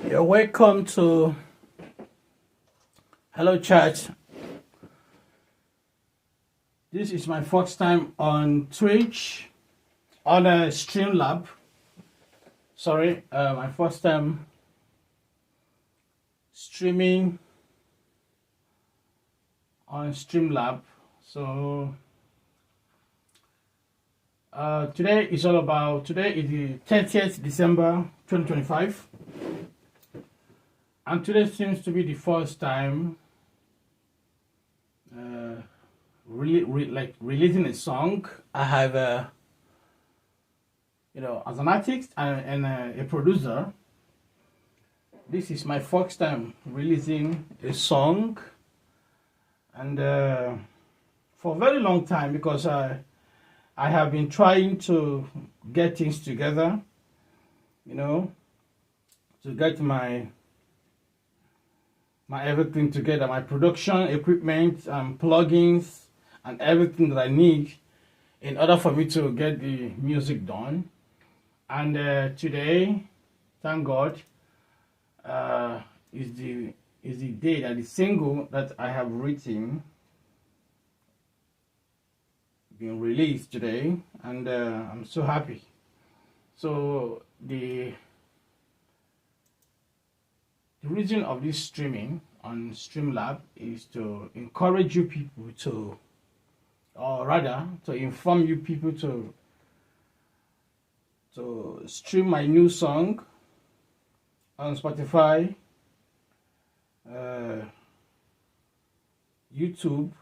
You're welcome to Hello Church. This is my first time on Twitch, on a Streamlab. My first time streaming on Streamlab. So today is the 30th December 2025. And today seems to be the first time releasing a song. I have as an artist and a producer, this is my first time releasing a song, and for a very long time, because I have been trying to get things together, to get my everything together, my production equipment and plugins and everything that I need in order for me to get the music done. And today, thank God, is the day that the single that I have written being released today, and I'm so happy. So the reason of this streaming on Streamlab is to encourage you people to, or rather to inform you people to stream my new song on Spotify, YouTube,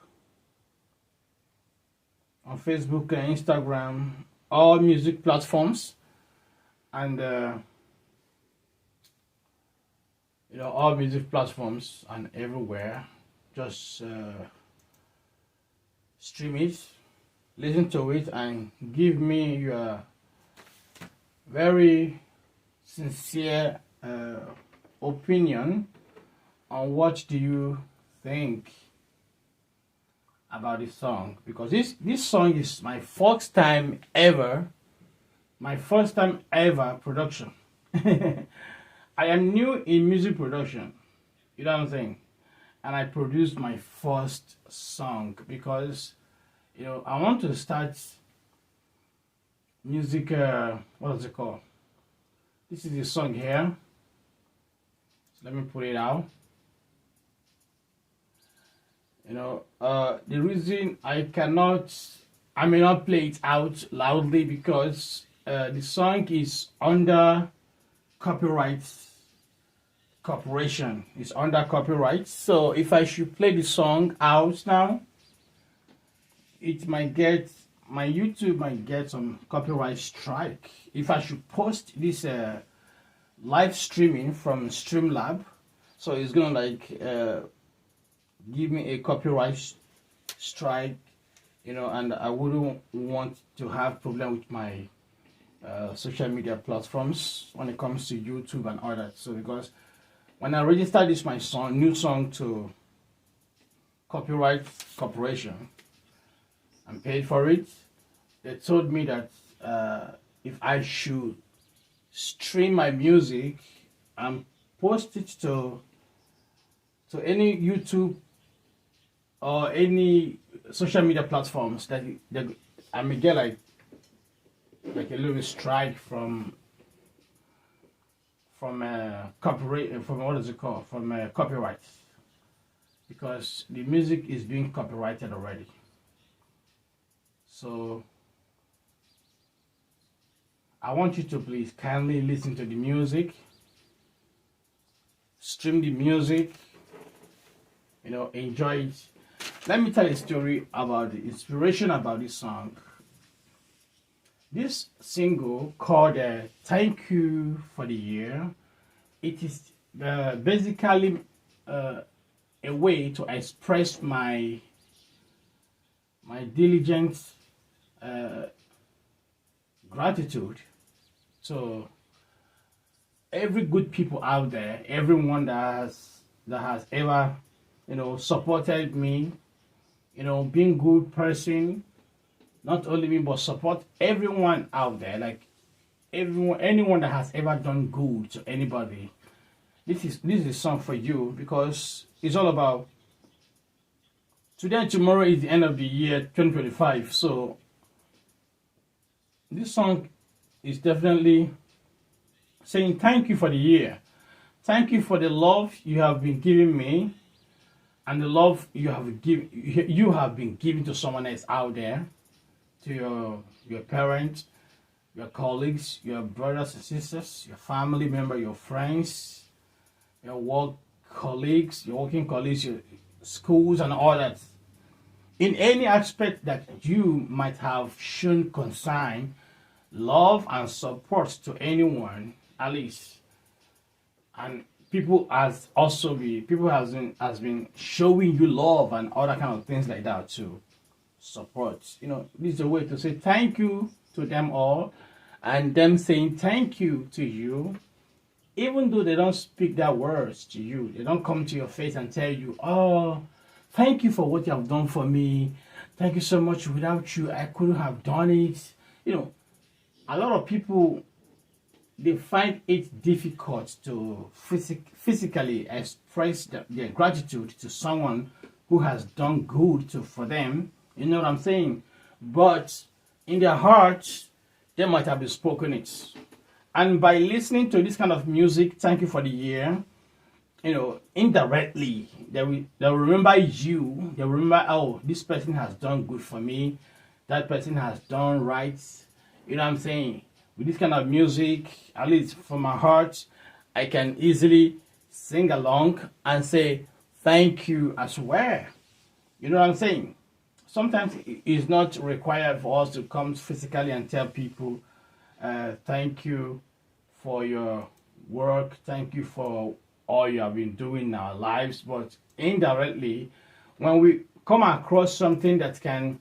on Facebook and Instagram, all music platforms, and all music platforms and everywhere. Just stream it, listen to it, and give me your very sincere opinion on what do you think about this song, because this song is my first time ever production. I am new in music production, you know what I'm saying? And I produced my first song because, I want to start music, what is it called? This is the song here. So let me put it out. The reason I may not play it out loudly because the song is under copyright corporation. It's under copyright, so if I should play the song out now, it might get, my YouTube might get some copyright strike. If I should post this live streaming from Streamlab, so it's gonna give me a copyright strike, and I wouldn't want to have problem with my social media platforms when it comes to YouTube and all that. So because when I registered this new song to Copyright Corporation and paid for it, they told me that if I should stream my music and post it to any YouTube or any social media platforms, that I may get like a little strike from copyright, because the music is being copyrighted already. So I want you to please kindly listen to the music, stream the music, enjoy it. Let me tell you a story about the inspiration about this song. This single called Thank You for the Year, it is basically a way to express my diligent gratitude to every good people out there, everyone that has ever supported me, being good person, not only me but support everyone out there, like anyone that has ever done good to anybody, this is a song for you because it's all about today and tomorrow is the end of the year 2025. So this song is definitely saying thank you for the year. Thank you for the love you have been giving me and the love you have been giving to someone else out there, to your parents, your colleagues, your brothers and sisters, your family member, your friends, your work colleagues, your working colleagues, your schools and all that. In any aspect that you might have shown concern, love and support to anyone, at least, and people has been showing you love and other kind of things like that too. Support. This is a way to say thank you to them all, and them saying thank you to you, even though they don't speak that words to you. They don't come to your face and tell you, "Oh, thank you for what you have done for me. Thank you so much. Without you, I couldn't have done it." A lot of people, they find it difficult to physically express their gratitude to someone who has done good for them. You know what I'm saying? But in their hearts, they might have been spoken it. And by listening to this kind of music, thank you for the year, indirectly, they'll remember you. They'll remember, oh, this person has done good for me. That person has done right. You know what I'm saying? With this kind of music, at least from my heart, I can easily sing along and say thank you as well. You know what I'm saying? Sometimes it's not required for us to come physically and tell people, thank you for your work, thank you for all you have been doing in our lives. But indirectly, when we come across something that can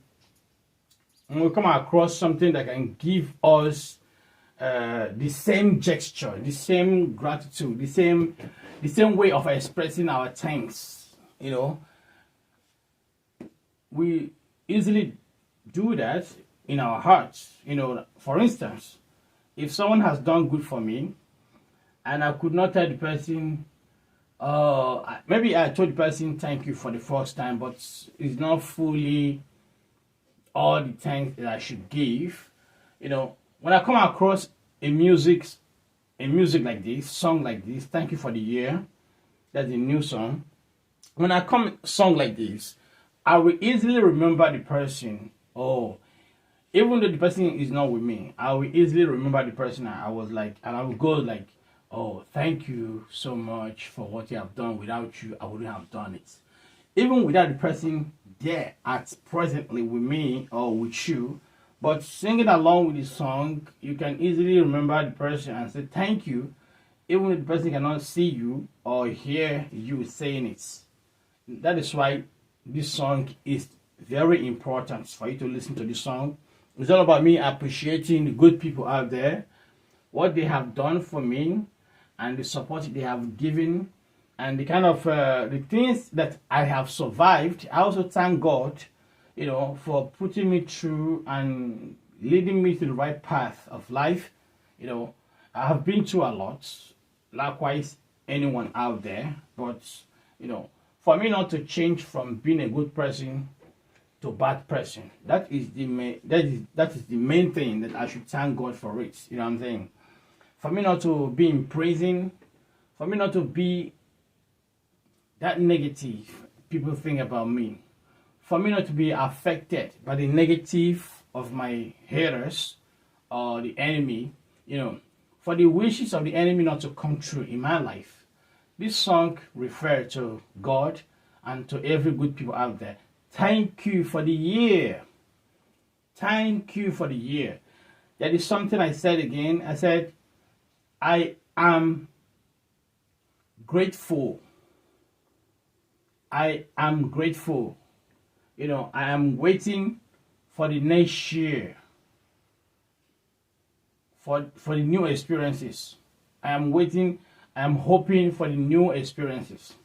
give us the same gesture, the same gratitude, the same way of expressing our thanks, we easily do that in our hearts. For instance, if someone has done good for me and I could not tell the person, maybe I told the person thank you for the first time, but it's not fully all the thanks that I should give. When I come across a music like this, song like this, thank you for the year, that's a new song. When I come song like this, I will easily remember the person. Oh, even though the person is not with me, I will easily remember the person I was like, and I will go like, oh, thank you so much for what you have done. Without you, I wouldn't have done it. Even without the person there at presently with me or with you, but singing along with the song, you can easily remember the person and say thank you, even if the person cannot see you or hear you saying it. That is why this song is very important for you to listen to this song. It's all about me appreciating the good people out there, what they have done for me, and the support they have given, and the kind of the things that I have survived. I also thank God, for putting me through and leading me to the right path of life. I have been through a lot. Likewise, anyone out there, but for me not to change from being a good person to a bad person, that is the main thing that I should thank God for it. You know what I'm saying? For me not to be in prison, for me not to be that negative people think about me, for me not to be affected by the negative of my haters or the enemy, for the wishes of the enemy not to come true in my life. This song refers to God and to every good people out there. Thank you for the year. Thank you for the year. That is something I said again. I said, I am grateful. I am grateful. I am waiting for the next year. For the new experiences. I am waiting. I am hoping for the new experiences.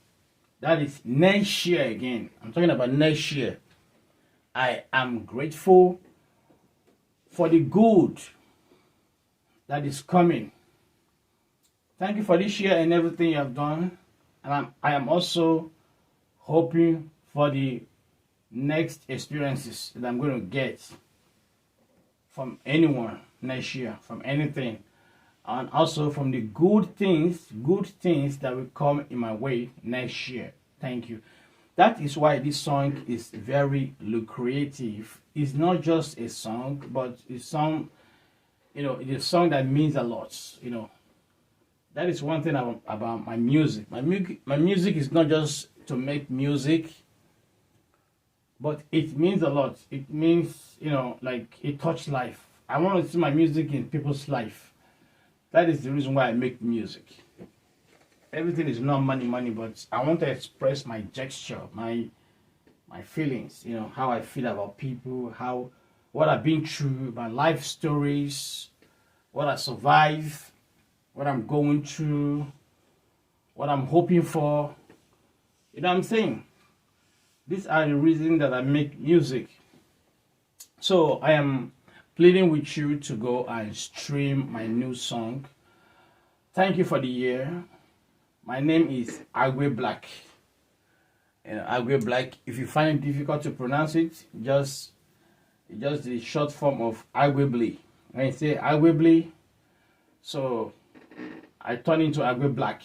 That is next year again. I'm talking about next year. I am grateful for the good that is coming Thank you for this year and everything you have done. And I am also hoping for the next experiences that I'm going to get from anyone next year, from anything. And also from the good things that will come in my way next year. Thank you. That is why this song is very lucrative. It's not just a song, but it's it's a song that means a lot. That is one thing about my music. My music is not just to make music, but it means a lot. It means, like it touched life. I want to see my music in people's life. That is the reason why I make music. Everything is not money, but I want to express my gesture, my feelings, how I feel about people, what I've been through, my life stories, what I survived, what I'm going through, what I'm hoping for. You know what I'm saying? These are the reasons that I make music. So I am pleading with you to go and stream my new song. Thank you for the year. My name is Agwe Black. Agwe Black. If you find it difficult to pronounce it, just the short form of Agwe Blee. When you say Agwe Blee, so I turn into Agwe Black.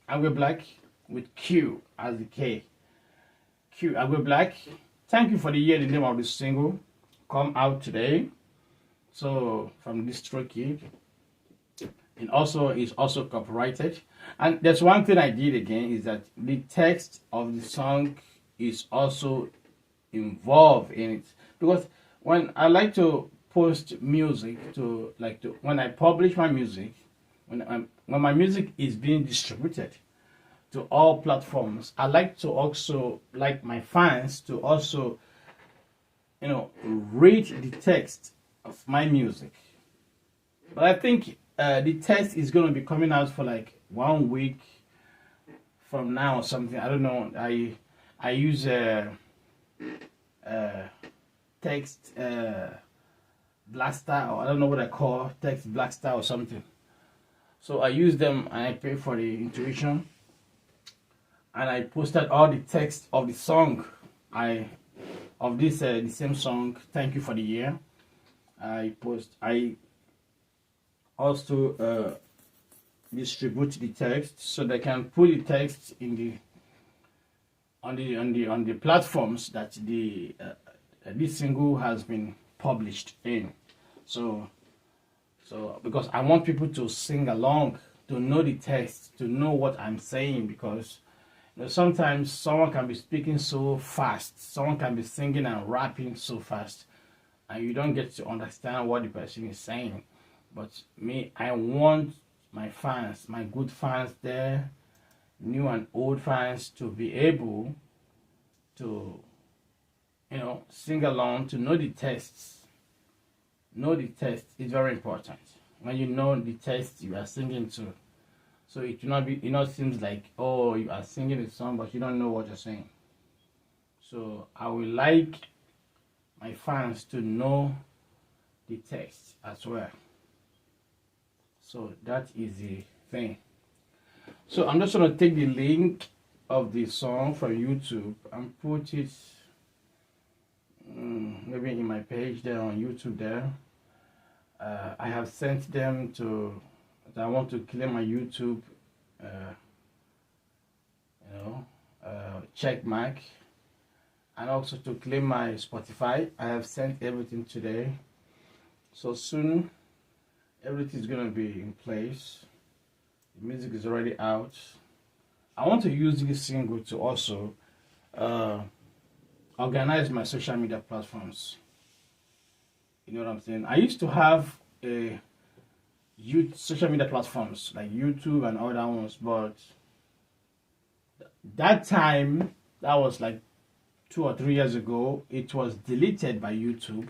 Agwe Black with Q as the K. Q, Agwe Black. Thank you for the year. The name of the single come out today. So from DistroKid. It also is also copyrighted. And there's one thing I did again is that the text of the song is also involved in it. Because when I like to post music when I publish my music, when my music is being distributed to all platforms, I like to also like my fans to also read the text of my music. But I think the text is going to be coming out for like 1 week from now or something. I don't know. I use text Blackstar, or I don't know what I call text Blackstar or something. So I use them and I pay for the intuition, and I posted all the text of the song of this the same song. Thank you for the year. I also distribute the text so they can put the text in on the platforms that this single has been published in. So because I want people to sing along, to know the text, to know what I'm saying, because sometimes someone can be speaking so fast, someone can be singing and rapping so fast, and you don't get to understand what the person is saying. But me, I want my fans, my good fans there, new and old fans, to be able to, sing along, to know the text. Know the text is very important. When you know the text you are singing to, so it will not be, seems like, oh, you are singing a song, but you don't know what you're saying. So I would like my fans to know the text as well. So that is the thing. So I'm just going to take the link of the song from YouTube and put it maybe in my page there on YouTube there. I have sent them to, I want to claim my YouTube check mark, and also to claim my Spotify. I have sent everything today. So soon everything is going to be in place. The music is already out. I want to use this single to also organize my social media platforms. You know what I'm saying? I used to have social media platforms like YouTube and other ones, but that time, that was like 2 or 3 years ago, it was deleted by YouTube,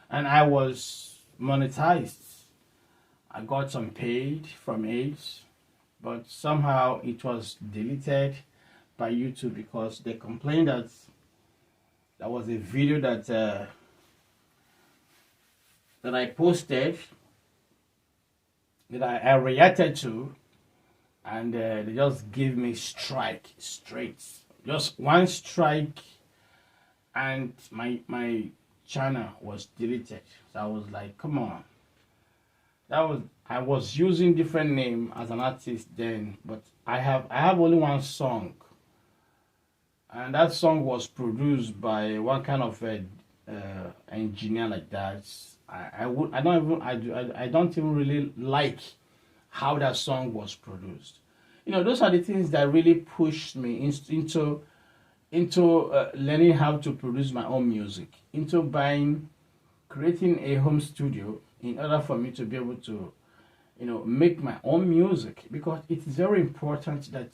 and I was monetized. I got some paid from it, but somehow it was deleted by YouTube because they complained that there was a video that I posted, that I reacted to, and they just gave me strike straight, just one strike, and my channel was deleted. So I was like, come on. That was, I was using different name as an artist then, but I have only one song, and that song was produced by one kind of engineer like that. I don't even really like how that song was produced. Those are the things that really pushed me into learning how to produce my own music, into creating a home studio in order for me to be able to, make my own music, because it's very important that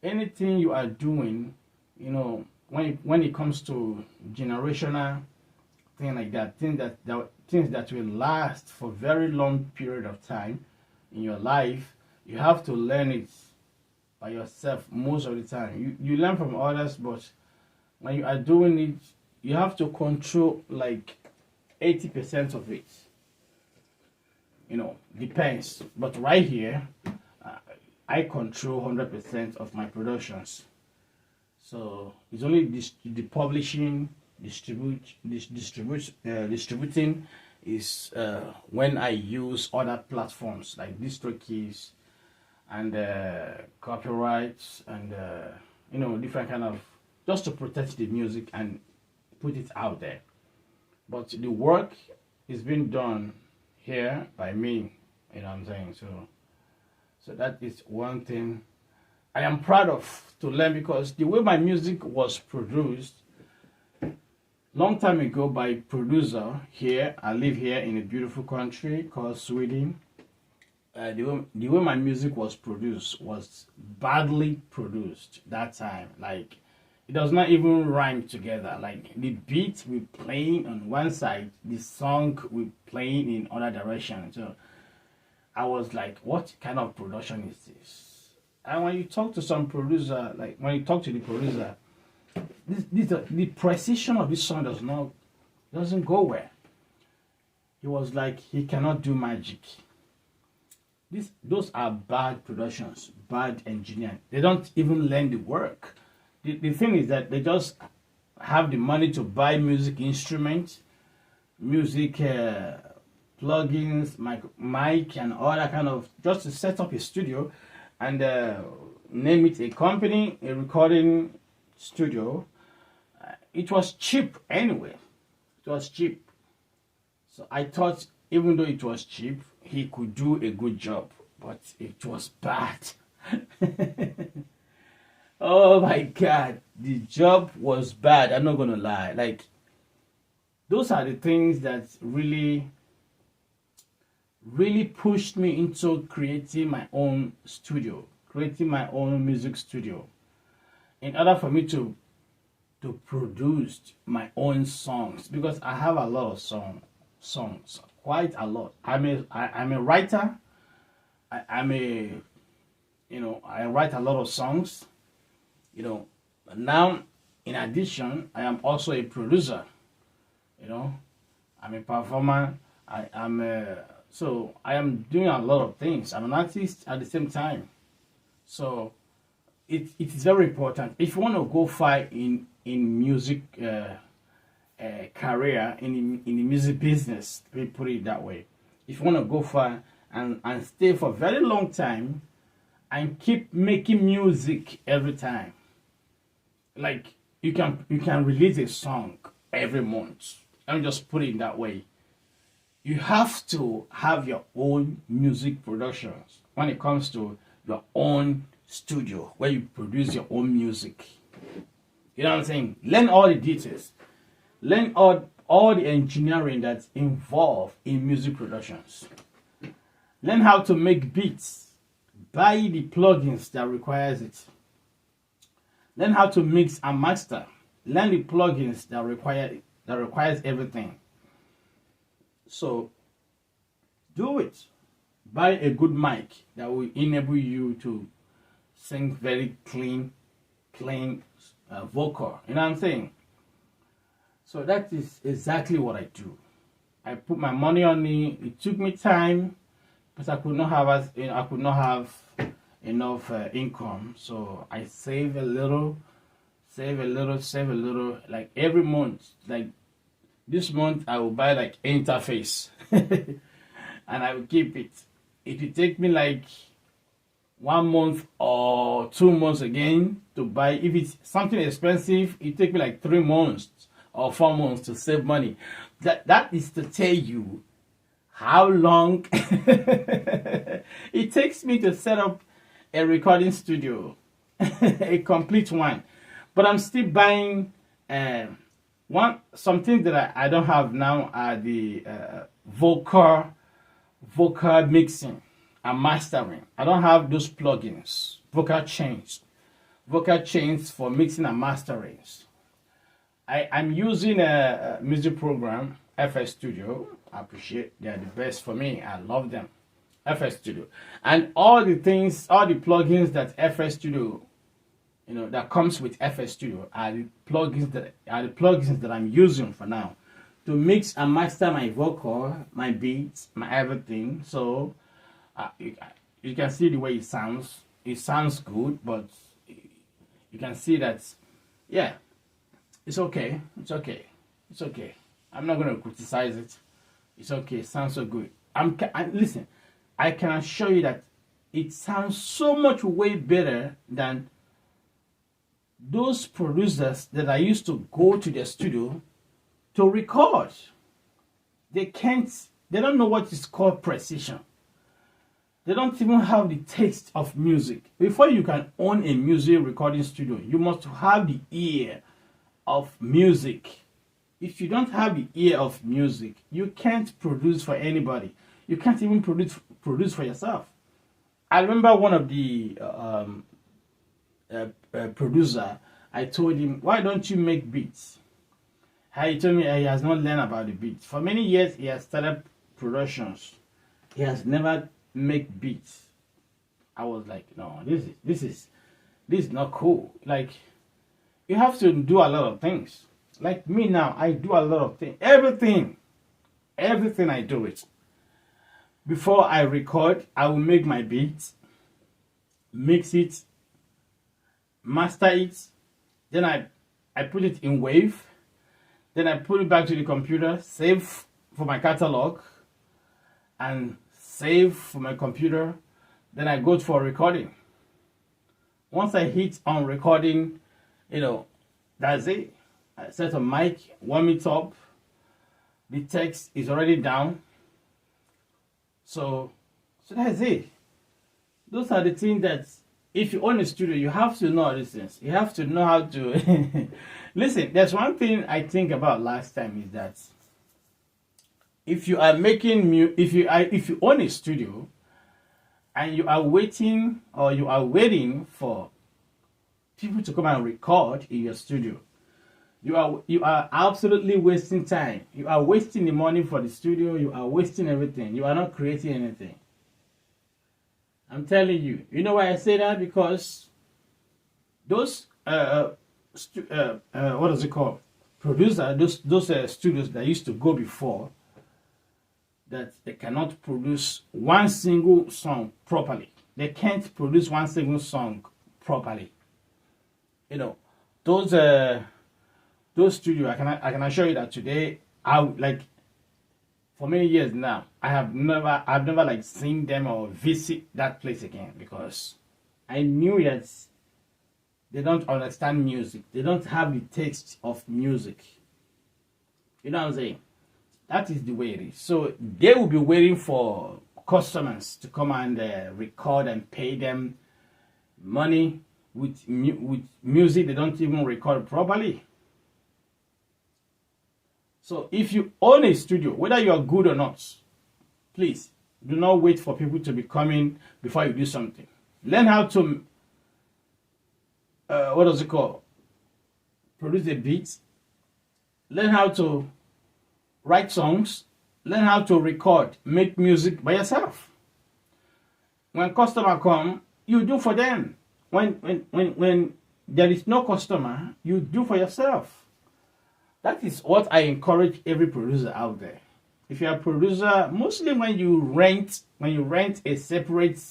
anything you are doing, when it comes to generational thing like that, things that will last for very long period of time in your life, you have to learn it by yourself most of the time. You learn from others, but when you are doing it, you have to control like 80% of it. Depends. But right here, I control 100% of my productions. So it's only the publishing, distributing is when I use other platforms like DistroKeys and copyrights and different kind of, just to protect the music and put it out there. But the work is being done here by me. You know what I'm saying? So that is one thing I am proud of to learn, because the way my music was produced long time ago by producer here. I live here in a beautiful country called Sweden. The way my music was produced was badly produced that time. Like, it does not even rhyme together. Like, the beat we playing on one side, the song we playing in other direction. So I was like, what kind of production is this? And when you talk to some producer, like when you talk to the producer, the precision of this song doesn't go well. He was like, he cannot do magic. Those are bad productions, bad engineering. They don't even learn the work. The thing is that they just have the money to buy music instruments, music plugins, mic and all that kind of, just to set up a studio and name it a company, a recording studio. It was cheap anyway. It was cheap. So I thought, even though it was cheap, he could do a good job, but it was bad. Oh my God, the job was bad. I'm not gonna lie. Like, those are the things that really pushed me into creating my own studio, creating my own music studio, in order for me to produce my own songs, because I have a lot of songs, quite a lot. I'm a writer. I write a lot of songs. Now, in addition, I am also a producer. I'm a performer. So I am doing a lot of things. I'm an artist at the same time. So it is very important. If you want to go far in music career, in the music business, we put it that way. If you want to go far and stay for a very long time and keep making music every time, like, you can release a song every month. Let me just put it that way. You have to have your own music productions when it comes to your own studio where you produce your own music. You know what I'm saying? Learn all the details. Learn all the engineering that's involved in music productions. Learn how to make beats. Buy the plugins that requires it. Learn how to mix and master. Learn the plugins that requires everything. So do it. Buy a good mic that will enable you to sing very clean vocal. You know what I'm saying? So that is exactly what I do. I put my money on it. It took me time, because I could not have enough income. So I save a little, save a little, save a little. Like every month, like this month, I will buy like interface, and I will keep it. It will take me like 1 month or 2 months again to buy. If it's something expensive, it take me like 3 months or 4 months to save money. That is to tell you how long it takes me to set up a recording studio, a complete one. But I'm still buying something that I don't have now are the vocal mixing and mastering. I don't have those plugins, vocal chains for mixing and mastering. I'm using a music program, FS Studio. I appreciate they're the best for me. I love them, FS Studio, and all the plugins that FS Studio, that comes with FS Studio are the plugins that I'm using for now to mix and master my vocal, my beats, my everything. So you can see the way it sounds. It sounds good, but you can see that, yeah, it's okay. It's okay. It's okay. I'm not going to criticize it. It's okay. It sounds so good. Listen, I can assure you that it sounds so much way better than those producers that I used to go to their studio to record. They don't know what is called precision. They don't even have the taste of music. Before you can own a music recording studio, you must have the ear of music. If you don't have the ear of music, you can't produce for anybody. You can't even produce for yourself. I remember one of the producer, I told him, why don't you make beats? He told me he has not learned about the beats. For many years, he has started productions. He has never made beats. I was like, no, this is not cool. Like, you have to do a lot of things. Like me now, I do a lot of things. Everything I do it. Before I record, I will make my beats, mix it, master it, then I put it in Wave, then I put it back to the computer, save for my catalog, and save for my computer, then I go for recording. Once I hit on recording, that's it. I set a mic, warm it up, the text is already down. So that's it. Those are the things that if you own a studio, you have to know these things. You have to know how to listen. There's one thing I think about last time is that if you are if you own a studio and you are waiting for people to come and record in your studio, you are absolutely wasting time. You are wasting the money for the studio. You are wasting everything. You are not creating anything. I'm telling you. You know why I say that? Because those what is it called? Producers, those studios that used to go before, that they cannot produce one single song properly. They can't produce one single song properly. Those studios, I can assure you that today, for many years now, I've never like seen them or visit that place again, because I knew that they don't understand music. They don't have the taste of music. You know what I'm saying? That is the way it is. So they will be waiting for customers to come and record and pay them money with music they don't even record properly. So if you own a studio, whether you are good or not, please do not wait for people to be coming before you do something. Learn how to produce a beat. Learn how to write songs. Learn how to record, make music by yourself. When customer come, you do for them. When there is no customer, you do for yourself. That is what I encourage every producer out there. If you are a producer, mostly when you rent a separate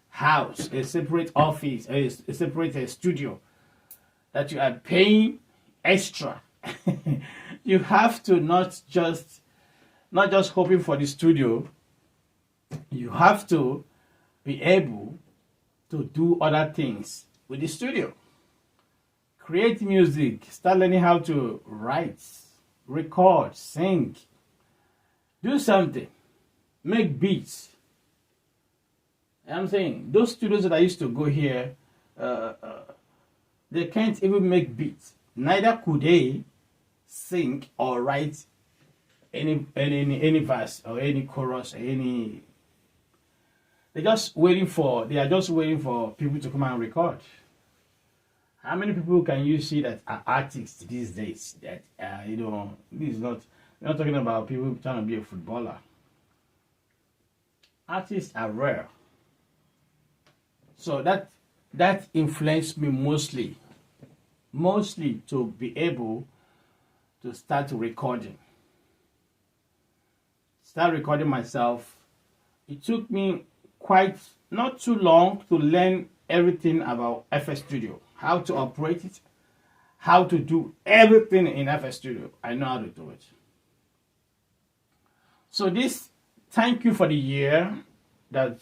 house, a separate office, a separate studio that you are paying extra. You have to not just hoping for the studio. You have to be able to do other things with the studio. Create music, start learning how to write, record, sing, do something, make beats. I'm saying those studios that I used to go here, they can't even make beats. Neither could they sing or write any verse or any chorus or any. They are just waiting for people to come and record. How many people can you see that are artists these days? That this is not. We're not talking about people trying to be a footballer. Artists are rare. So that influenced me mostly to be able to start recording. Start recording myself. It took me quite not too long to learn everything about FL Studio, how to operate it, how to do everything in FL Studio. I know how to do it. So this thank you for the year that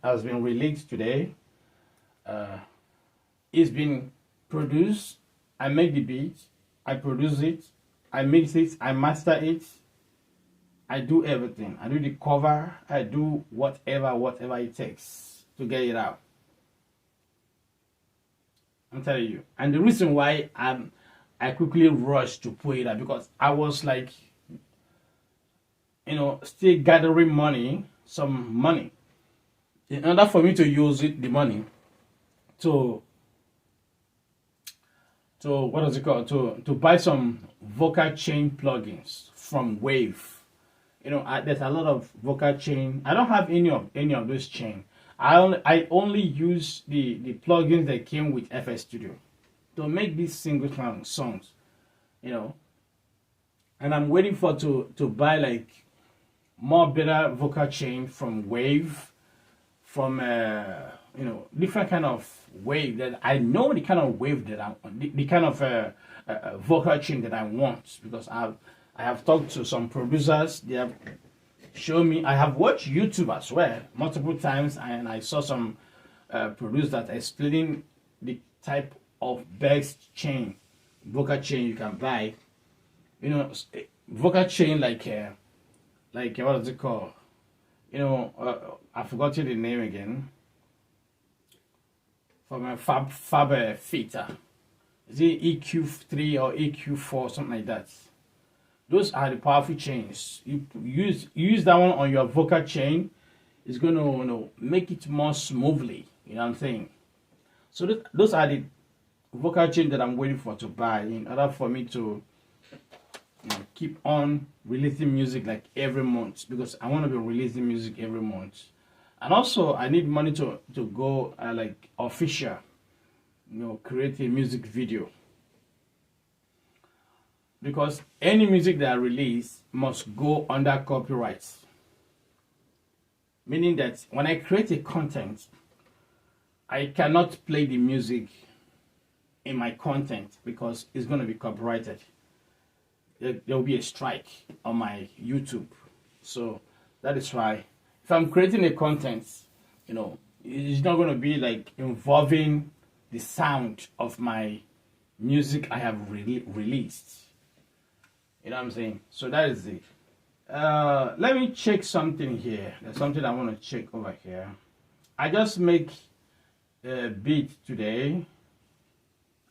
has been released today. It's been produced. I make the beat, I produce it, I mix it, I master it, I do everything. I do the cover, I do whatever it takes to get it out. I'm telling you. And the reason why I quickly rushed to put it out, because I was like, still gathering some money, in order for me to use it, the money, to what is it called, to buy some vocal chain plugins from Wave. There's a lot of vocal chain. I don't have any of those chain. I only use the plugins that came with FL Studio to make these single songs, and I'm waiting to buy like more better vocal chain from Wave, from different kind of wave that I know, the kind of wave that I want, the kind of vocal chain that I want, because I have talked to some producers. They have shown me. I have watched YouTube as well multiple times, and I saw some producers that are explaining the type of best chain, vocal chain you can buy. Vocal chain like what is it called? I forgot the name again. From a Fab Filter. Is it EQ3 or EQ4, something like that? Those are the powerful chains. You use that one on your vocal chain. It's going to make it more smoothly. You know what I'm saying? So those are the vocal chain that I'm waiting for to buy in order for me to keep on releasing music like every month, because I want to be releasing music every month. And also I need money to go like official, create a music video, because any music that I release must go under copyright, meaning that when I create a content, I cannot play the music in my content because it's going to be copyrighted. There will be a strike on my YouTube. So that is why if I'm creating a content, it's not going to be like involving the sound of my music I have released. You know what I'm saying? So that is it. Let me check something here. There's something I want to check over here. I just make a beat today,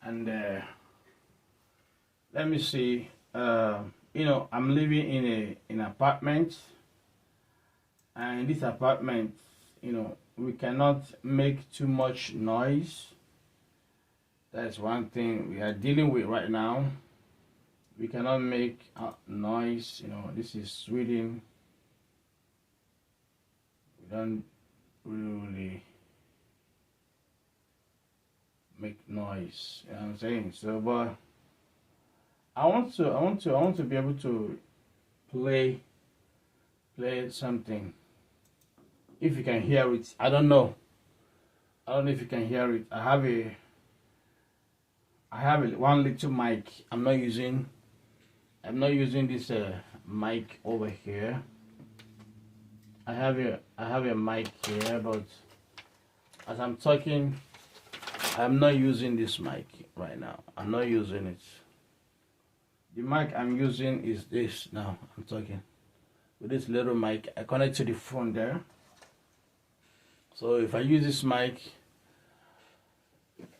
and let me see. I'm living in an apartment, and in this apartment, we cannot make too much noise. That's one thing we are dealing with right now. We cannot make noise. This is Sweden. We don't really make noise. You know what I'm saying? So, but I want to be able to play something. If you can hear it, I don't know. I don't know if you can hear it. I have one little mic. I'm not using this mic over here. I have a mic here, but as I'm talking, I'm not using this mic right now. I'm not using it. The mic I'm using is this now. I'm talking with this little mic. I connect to the phone there. So if I use this mic,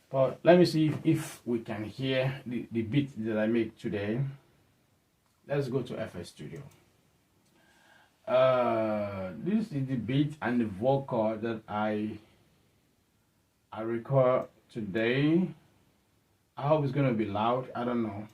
but let me see if we can hear the beat that I made today. Let's go to FL Studio. This is the beat and the vocal that I record today. I hope it's gonna be loud. I don't know.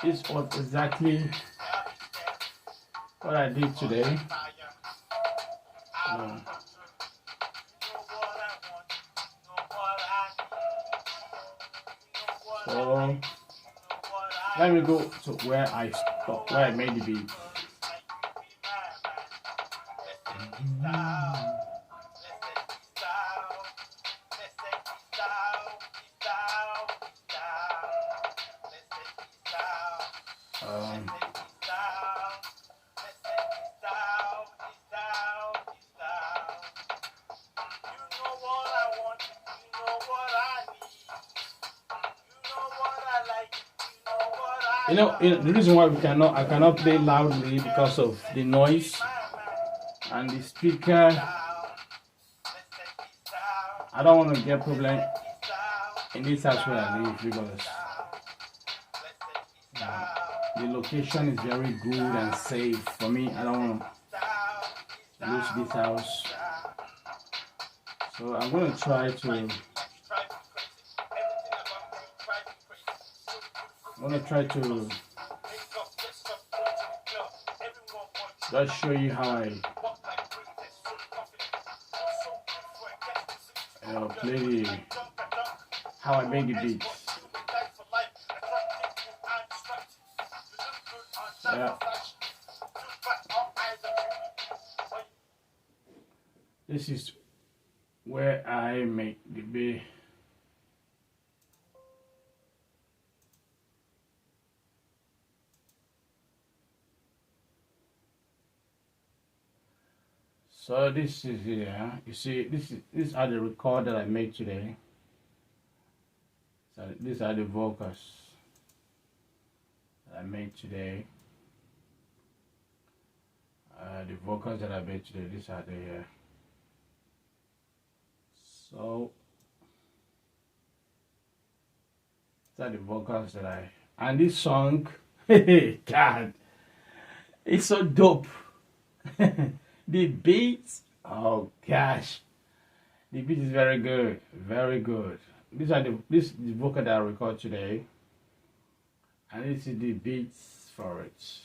This was exactly what I did today. So let me go to where I stopped, where I made the beat. The reason why I cannot play loudly because of the noise and the speaker. I don't want to get problem in this house where I live because the location is very good and safe for me. I don't want to lose this house, so I'm going to try to. Just show you how I how I make the beat. Yeah. This is where I make the beat. So this is here. You see, these are the record that I made today. So these are the vocals that I made today. The vocals that I made today. These are the so these are the vocals that and this song. God, it's so dope. The beats, oh gosh, the beat is very good, very good. These are the vocal that I record today, and this is the beats for it.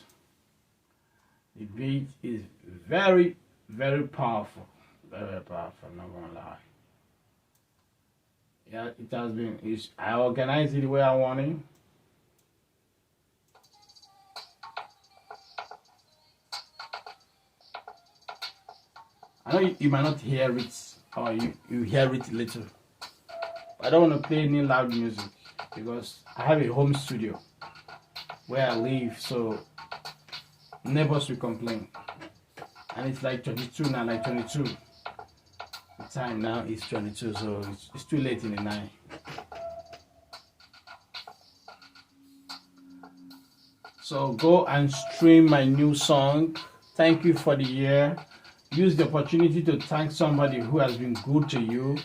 The beat is very, very powerful, very powerful. I'm not gonna lie. Yeah, it has been. I organize it the way I want it. I know you might not hear it, or you hear it little. I don't want to play any loud music because I have a home studio where I live, so neighbors will complain. And it's like 22 now, like 22. The time now is 22, so it's too late in the night. So go and stream my new song. Thank you for the year. Use the opportunity to thank somebody who has been good to you.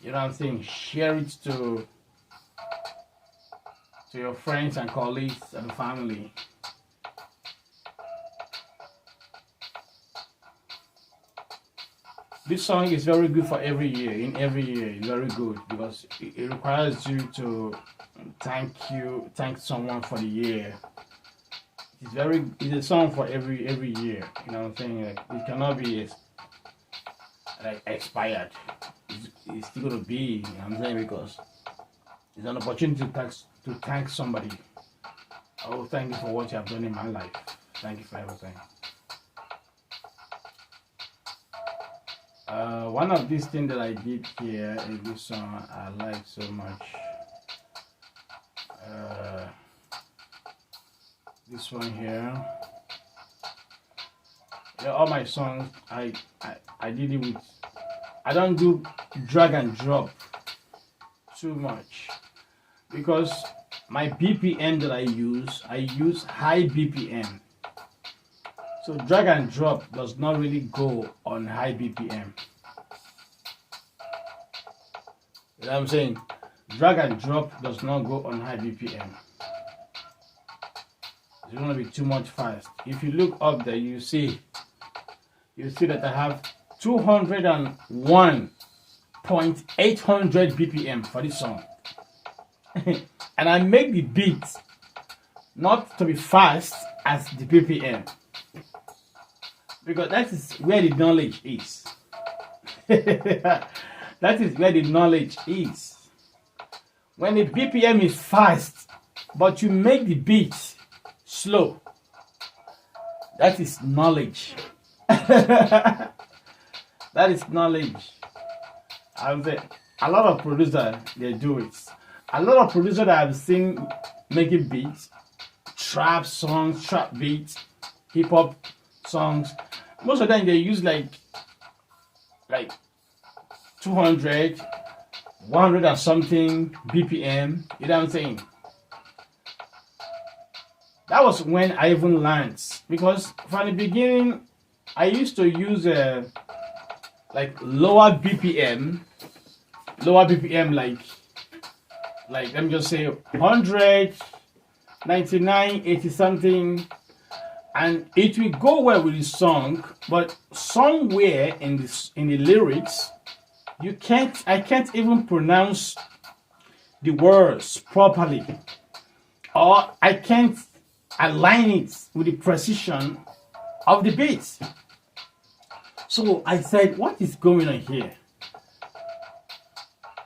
You know what I'm saying? Share it to your friends and colleagues and family. This song is very good for every year. In every year, it's very good because it requires you to thank someone for the year. It's a song for every year. You know what I'm saying? Like, it cannot be like expired. It's still gonna be. You know what I'm saying? Because it's an opportunity to thank somebody. Oh, thank you for what you have done in my life. Thank you for everything. One of these things that I did here in this song I like so much. This one here. Yeah, all my songs I did it with. I don't do drag and drop too much because my BPM that I use high BPM. So drag and drop does not really go on high BPM. You know what I'm saying? Drag and drop does not go on high BPM. It's going to be too much fast. If you look up there, you see that I have 201.800 BPM for this song. And I make the beat not to be fast as the BPM. Because that is where the knowledge is. That is where the knowledge is. When the BPM is fast, but you make the beat slow, that is knowledge. That is knowledge. A lot of producers, they do it. A lot of producers that I've seen making beats, trap songs, trap beats, hip hop songs, most of them they use like 200, 100 and something BPM. You know what I'm saying? That was when I even learned, because from the beginning I used to use like lower BPM like let me just say 100, 99, 80 something, and it will go well with the song, but somewhere in the lyrics I can't even pronounce the words properly, or I can't align it with the precision of the beats. So I said, what is going on here?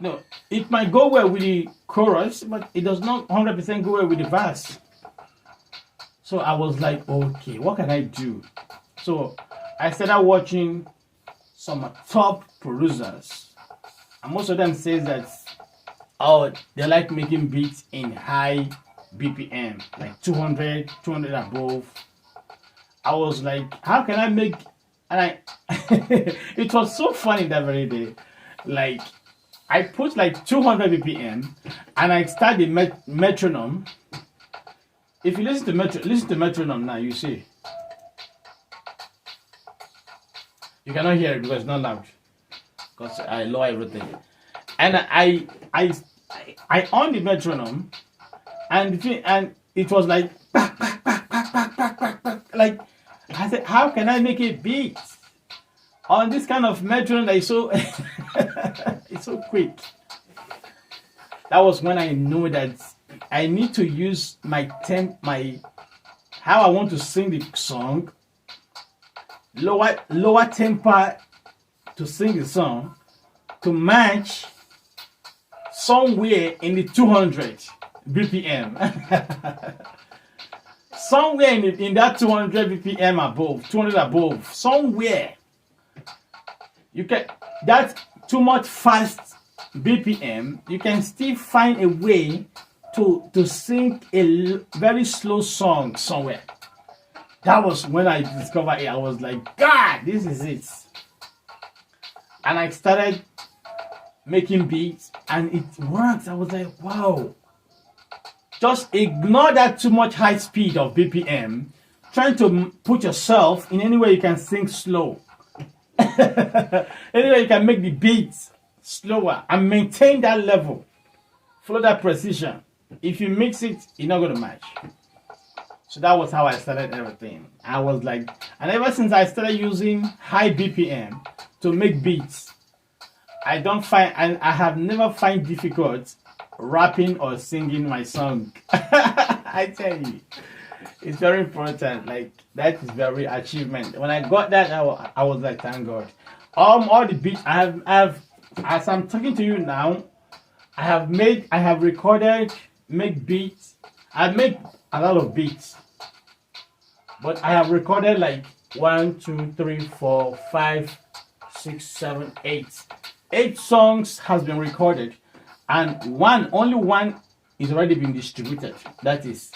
No, it might go well with the chorus, but it does not 100% go well with the verse. So I was like, okay, what can I do? So I started watching some top producers, and most of them say that, oh, they like making beats in high BPM, like 200 above. I was like, how can I make, and it was so funny that very day. Like, I put like 200 BPM and I start the metronome. If you listen to metronome now, you see. You cannot hear it because it's not loud, because I lower everything. And I on the metronome, and it was like like, I said, how can I make a beat on this kind of metronome that is so it's so quick? That was when I knew that I need to use my how I want to sing the song, lower tempo to sing the song, to match somewhere in the 200 BPM. Somewhere in that 200 BPM above, 200 above, somewhere. You can, that's too much fast BPM, you can still find a way to sing a very slow song somewhere. That was when I discovered it. I was like, God, this is it. And I started making beats and it worked. I was like, wow. Just ignore that too much high speed of BPM, trying to put yourself in any way you can sing slow. Anyway, you can make the beats slower and maintain that level. Follow that precision. If you mix it, you're not going to match. So that was how I started everything. I was like, and ever since I started using high BPM, to make beats. I don't find, and I have never find difficult rapping or singing my song. I tell you, it's very important. Like that is very achievement. When I got that, I was like, thank God. All the beats I have, as I'm talking to you now, I have recorded, make beats. I've made a lot of beats, but I have recorded like 1, 2, 3, 4, 5, 6, 7, 8. 8 songs has been recorded, and only one is already been distributed. That is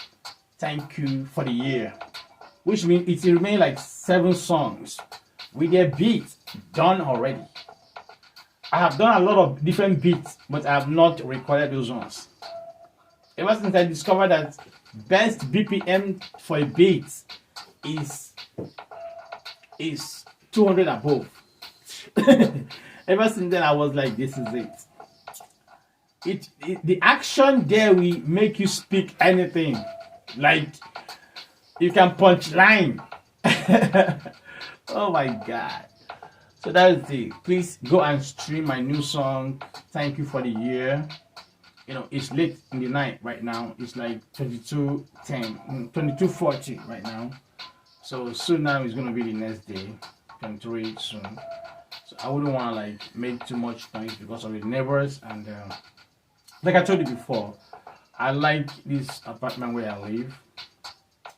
Thank You for the Year, which means it remains like 7 songs with their beats done already. I have done a lot of different beats, but I have not recorded those ones. Ever since I discovered that best BPM for a beat is 200 above. Ever since then, I was like, this is it. The action there will make you speak anything. Like you can punch line. Oh my God. So that is it. Please go and stream my new song, Thank You for the Year. You know, it's late in the night right now. It's like 22:10, 22:40 right now. So soon now is gonna be the next day, 23 soon. So I wouldn't want to like make too much noise because of the neighbors, and like I told you before, I like this apartment where I live.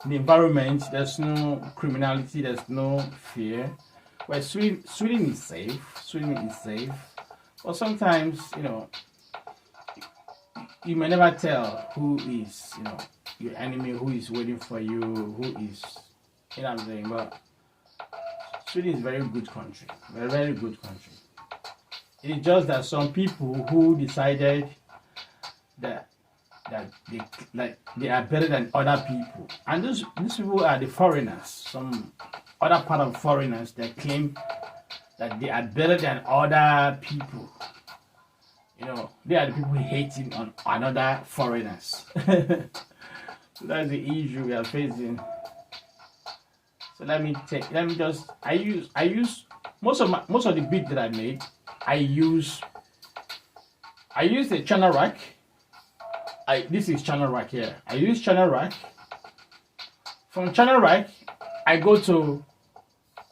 The environment, there's no criminality, there's no fear. Well, Sweden is safe. Sweden is safe, but sometimes you may never tell who is your enemy, who is waiting for you, who is what I'm saying. But Sweden is a very good country, very very good country. It's just that some people who decided that they are better than other people, and these people are the foreigners. Some other part of foreigners that claim that they are better than other people. They are the people hating on another foreigners. So that's the issue we are facing. So I use most of the beat that I made. I use the channel rack. This is channel rack here. I use channel rack. From channel rack, I go to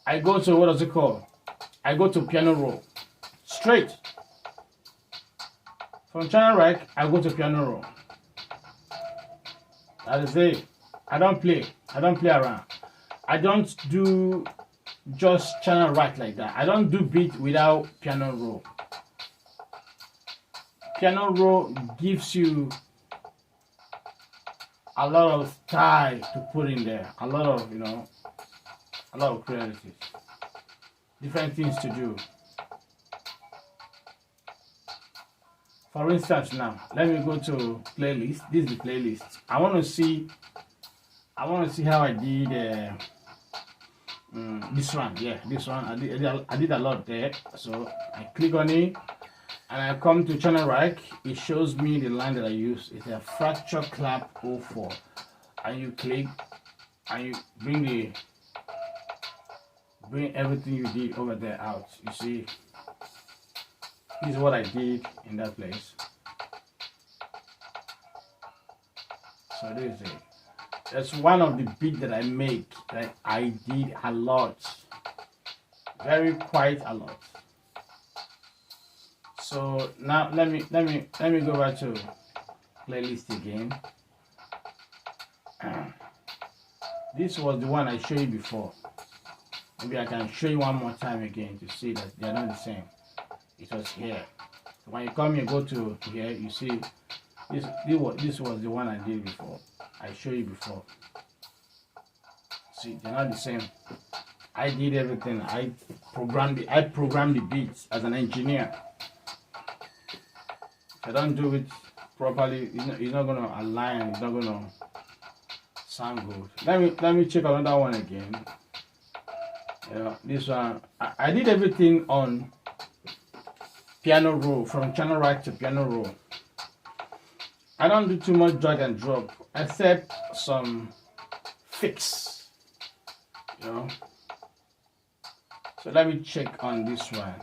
what does it called? I go to piano roll. Straight. From channel rack, I go to piano roll. That is it. I don't play around. I don't do just channel rack like that. I don't do beat without piano roll. Piano roll gives you a lot of style to put in there. A lot of creativity. Different things to do. For instance, now let me go to playlist. This is the playlist. I want to see how I did this one. Yeah, this one. I did a lot there. So I click on it, and I come to channel rack. It shows me the line that I use. It's a fracture clap 04, and you click, and you bring everything you did over there out. You see. This is what I did in that place. So this is it. That's one of the beats that I make that I did a lot. Quite a lot. So now let me go back to playlist again. This was the one I showed you before. Maybe I can show you one more time again to see that they are not the same. It was here. So when you come here, go to here, you see this was the one I did before. I showed you before. See, they're not the same. I did everything. I programmed the beats as an engineer. If I don't do it properly, it's not gonna align. It's not gonna sound good. Let me check another one again. This one I did everything on piano roll, from channel rack to piano roll. I don't do too much drag and drop, except some fix. So let me check on this one.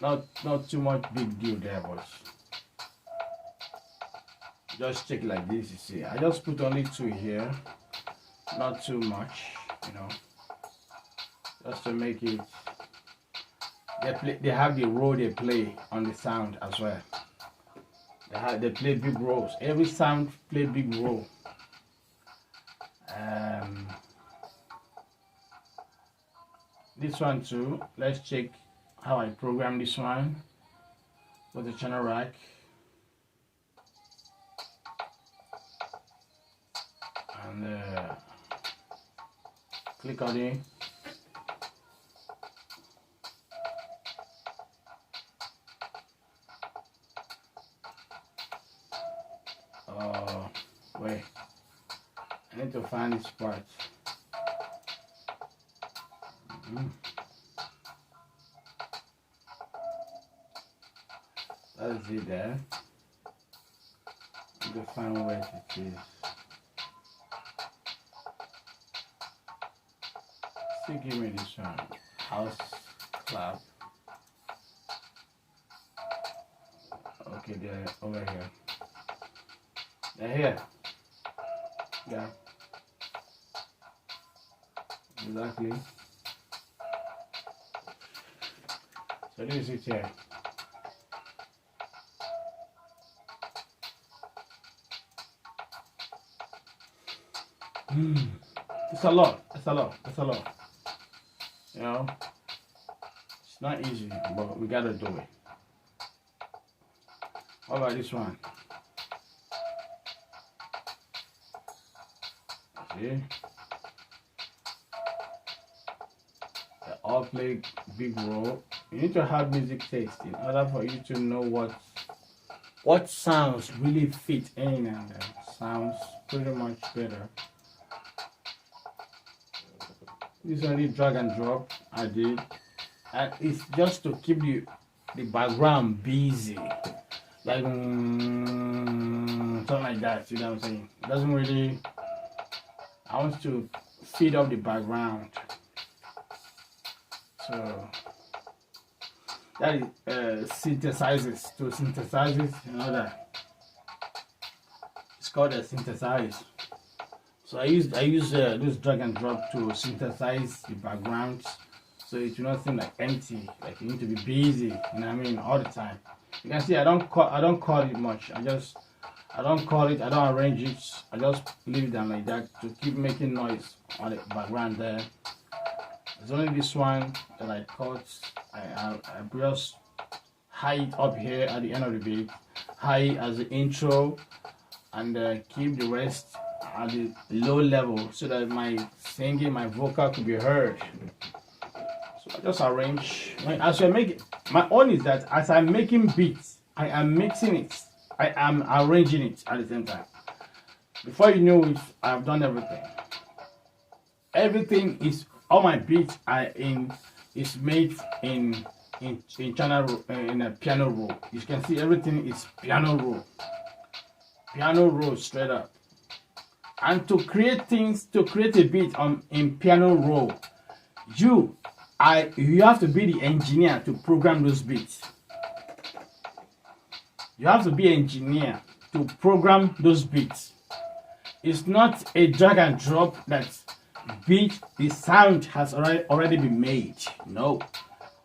Not too much big deal there, but just check like this. You see, I just put only 2 here, not too much, you know, just to make it. They have the role they play on the sound as well. They play big roles. Every sound play big role. This one too. Let's check how I program this one for the channel rack. And click on it. Wait, I need to find this part. That's it there. I need to find where it is. Still give me this one. House clap. Okay, they're over here. They're here. Yeah. Exactly. So this is it here. It's a lot. It's a lot. It's a lot. You know, it's not easy, but we gotta do it. What about this one? See? They all play big role. You need to have music taste in order for you to know what sounds really fit in and sounds pretty much better. This is only drag and drop I did, and it's just to keep the background busy, like something like that. You know what I'm saying? It doesn't really. I want to feed up the background, so that is synthesizes to synthesizes. You know that it's called a synthesize. So I use this drag and drop to synthesize the background, so it will not seem like empty. Like you need to be busy, you know what I mean, all the time. You can see I don't call it much. I don't call it. I don't arrange it. I just leave it down like that to keep making noise on the background there. There's only this one that I cut. I just hide it up here at the end of the beat, hide it as the intro, and keep the rest at the low level so that my singing, my vocal could be heard. So I just arrange. As I make it, my own is that as I'm making beats, I am mixing it. I am arranging it at the same time. Before you know it, I've done everything. Everything is all my beats is made in channel in a piano roll. You can see everything is piano roll straight up. And to create a beat in piano roll, you have to be the engineer to program those beats. You have to be an engineer to program those beats. It's not a drag and drop that the sound has already been made. No.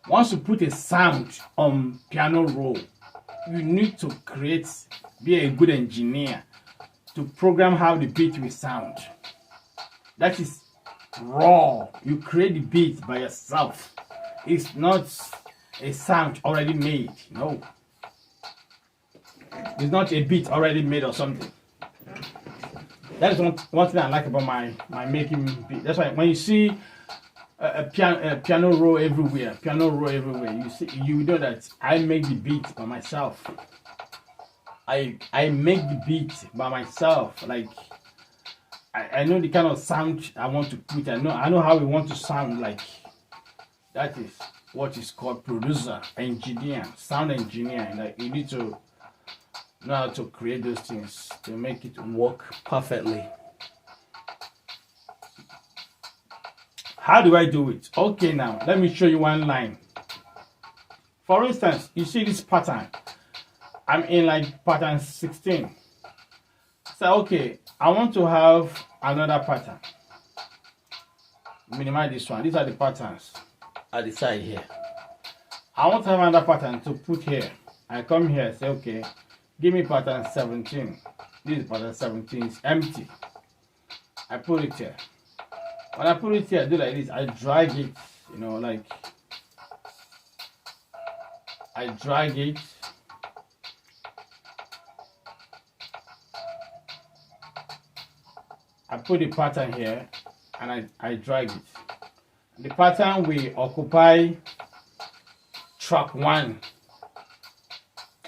Once you put a sound on piano roll, you need to be a good engineer to program how the beat will sound. That is raw. You create the beat by yourself. It's not a sound already made. No. It's not a beat already made or something. That is one thing I like about my making beat. That's why when you see a piano roll everywhere, you know that I make the beat by myself. I make the beat by myself. Like I know the kind of sound I want to put. I know how we want to sound like. That is what is called producer, engineer, sound engineer. Like you need to know how to create those things to make it work perfectly. How do I do it? Okay, now let me show you one line. For instance, you see this pattern. I'm in like pattern 16. So okay, I want to have another pattern. Minimize this one. These are the patterns at the side here. I want to have another pattern to put here. I come here, say okay, give me pattern 17. This is pattern 17, it's empty. I put it here. When I put it here, I do like this. I drag it, you know, like I drag it. I put the pattern here and I drag it. The pattern will occupy track 1.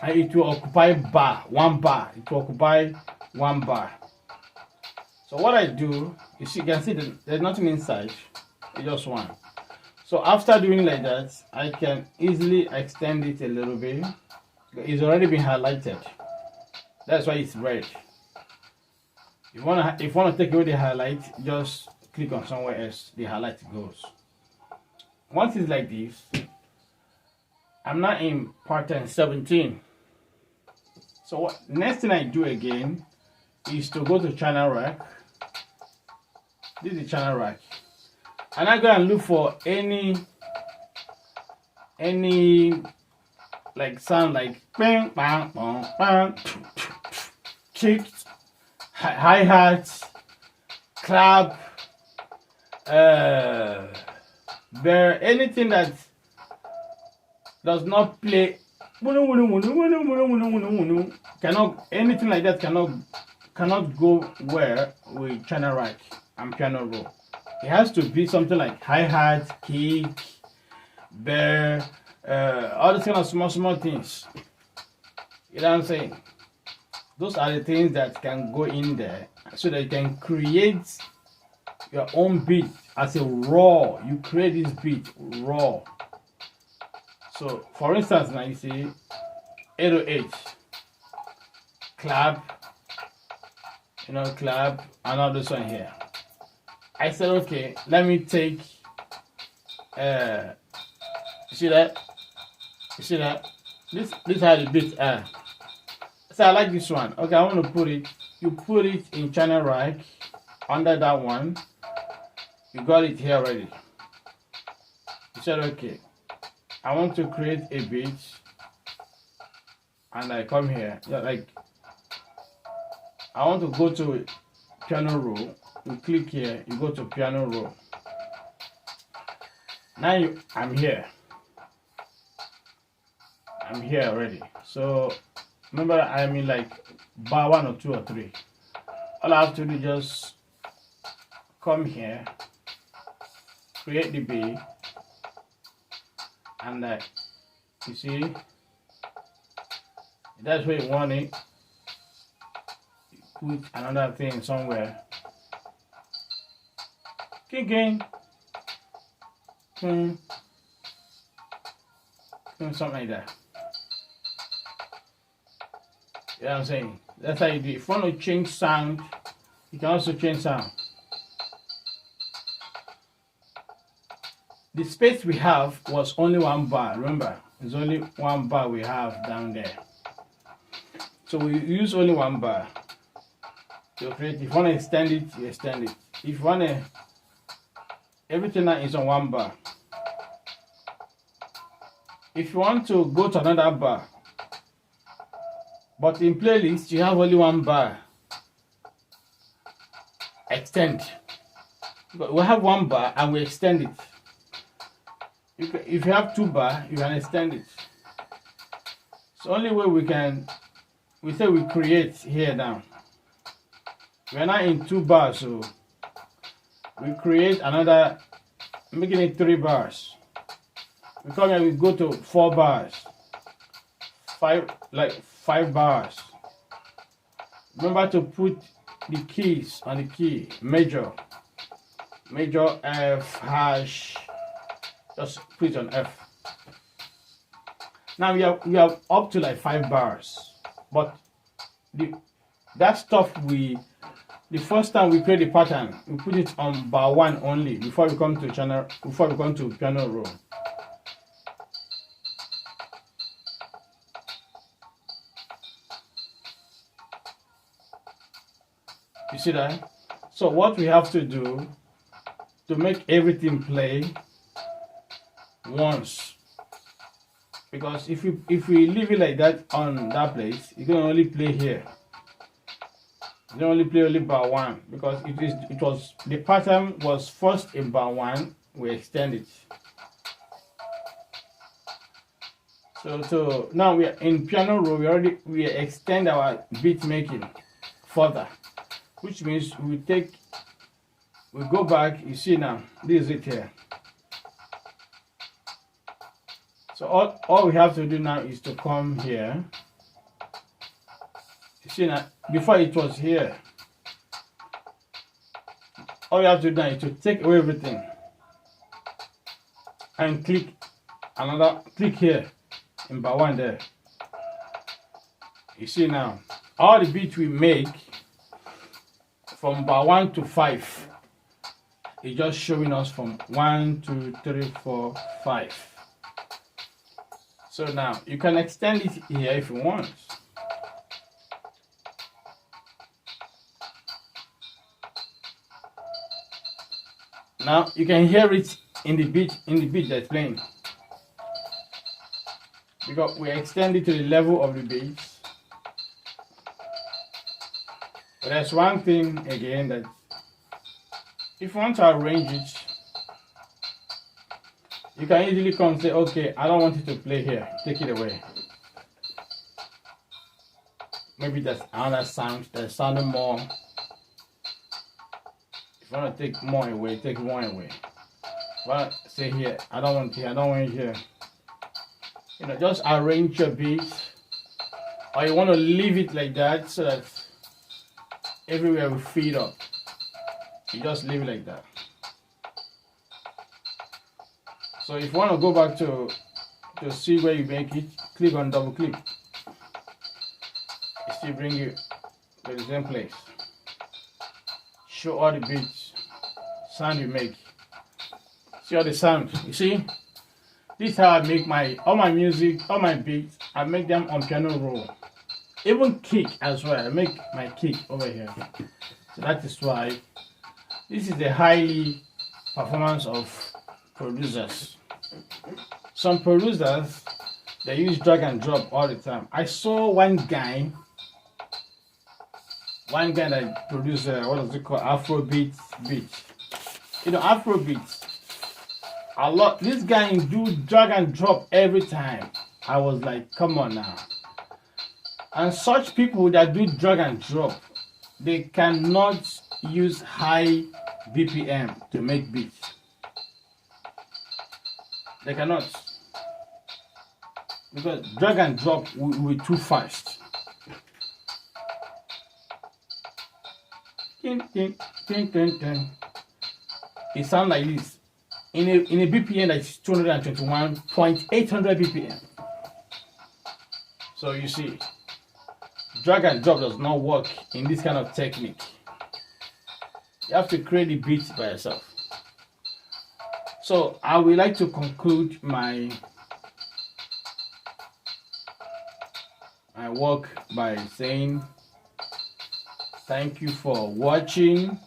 And it will occupy one bar. It will occupy 1 bar. So what I do, you can see that there's nothing inside. It's just 1. So after doing like that, I can easily extend it a little bit. It's already been highlighted. That's why it's red. If you want to take away the highlight, just click on somewhere else. The highlight goes. Once it's like this, I'm not in pattern 17. So what next thing I do again is to go to channel rack. This is the channel rack. And I go and look for any like sound like bang bang bang bang, kicks, hi-hats, clap, there anything that does not play cannot, anything like that cannot go where with channel rack and piano roll. It has to be something like hi-hat, kick, bear, all these kind of small things. You know what I'm saying? Those are the things that can go in there so that you can create your own beat as a raw. You create this beat raw. So for instance, now you see 808 clap, you know, clap, and all this one here. I said okay, let me take you see that this how the beat are. So I like this one. Okay, I want to put it, you put it in channel rack under that one. You got it here already. You said okay, I want to create a beat, and I come here, yeah, like I want to go to piano roll. You click here, you go to piano roll. Now I'm here already. So remember, I'm in like bar 1 or 2 or 3. All I have to do is just come here, create the beat, and you see, that's where you want it. You put another thing somewhere. King, something like that. You know what I'm saying? That's how you do it. If you want to change sound, you can also change sound. The space we have was only 1 bar. Remember, there's only 1 bar we have down there. So we use only 1 bar to create. If you want to extend it, you extend it. If you want to, everything that is on 1 bar. If you want to go to another bar, but in playlist you have only 1 bar, extend. But we have 1 bar and we extend it. If you have 2 bar, you can extend it. It's the only way we say we create here now. We're not in 2 bars, so we create another, making it 3 bars. We come here, we go to 4 bars, 5 bars. Remember to put the keys on the key, major F hash. Just put it on F. Now we have up to like 5 bars, but that stuff we the first time we create the pattern, we put it on bar 1 only before we come to channel, before we come to piano roll. You see that? So what we have to do to make everything play once, because if we leave it like that on that place, you can only play here. You can only play only bar 1 because it was the pattern was first in bar 1. We extend it. So now we are in piano roll. We extend our beat making further, which means we go back. You see now, this is it here. So all we have to do now is to come here. You see now, before it was here. All you have to do now is to take away everything and click here in bar 1 there. You see now, all the beats we make from bar 1 to 5 is just showing us from 1, 2, 3, 4, 5. So now you can extend it here if you want. Now you can hear it in the beat that's playing, because we extend it to the level of the beats. But there's one thing again, that if you want to arrange it, you can easily come and say, okay, I don't want it to play here, take it away. Maybe there's another sound that's sounding more. If you want to take more away, take one away. But say here, I don't want here, I don't want it here. You know, just arrange your beats, or you want to leave it like that so that everywhere will feed up. You just leave it like that. So if you want to go back to see where you make it, click on double click. It still bring you to the same place. Show all the beats, sound you make. See all the sound. You see? This is how I make all my music, all my beats. I make them on piano roll. Even kick as well. I make my kick over here. So that is why this is the highly performance of producers. Some producers, they use drag and drop all the time. I saw one guy that produced what is it called, Afrobeat beat. You know, Afrobeat. A lot. This guy do drag and drop every time. I was like, come on now. And such people that do drag and drop, they cannot use high BPM to make beats. They cannot, because drag and drop will be too fast. It sounds like this in a BPM that is 221.800 BPM. So you see, drag and drop does not work in this kind of technique. You have to create the beats by yourself. So I would like to conclude my work by saying thank you for watching.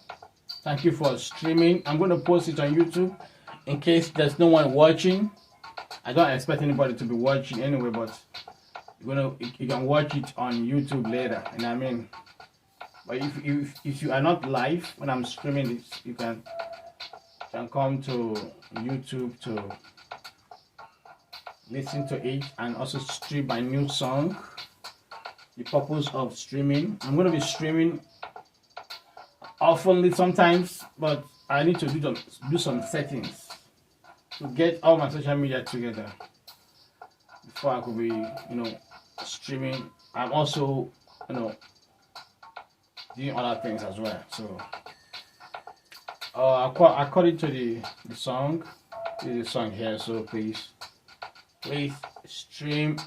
Thank you for streaming. I'm going to post it on YouTube in case there's no one watching. I don't expect anybody to be watching anyway, but you can watch it on YouTube later. And I mean, but if you are not live when I'm streaming this, you can come to YouTube to listen to it and also stream my new song. The purpose of streaming, I'm going to be streaming oftenly sometimes, but I need to do some settings to get all my social media together before I could be, streaming. I'm also, doing other things as well. So according to the song, this is the song here. So please stream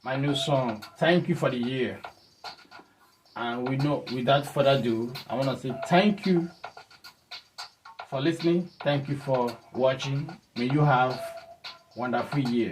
my new song. Thank you for the year. And we know, without further ado, I want to say thank you for listening. Thank you for watching. May you have a wonderful year.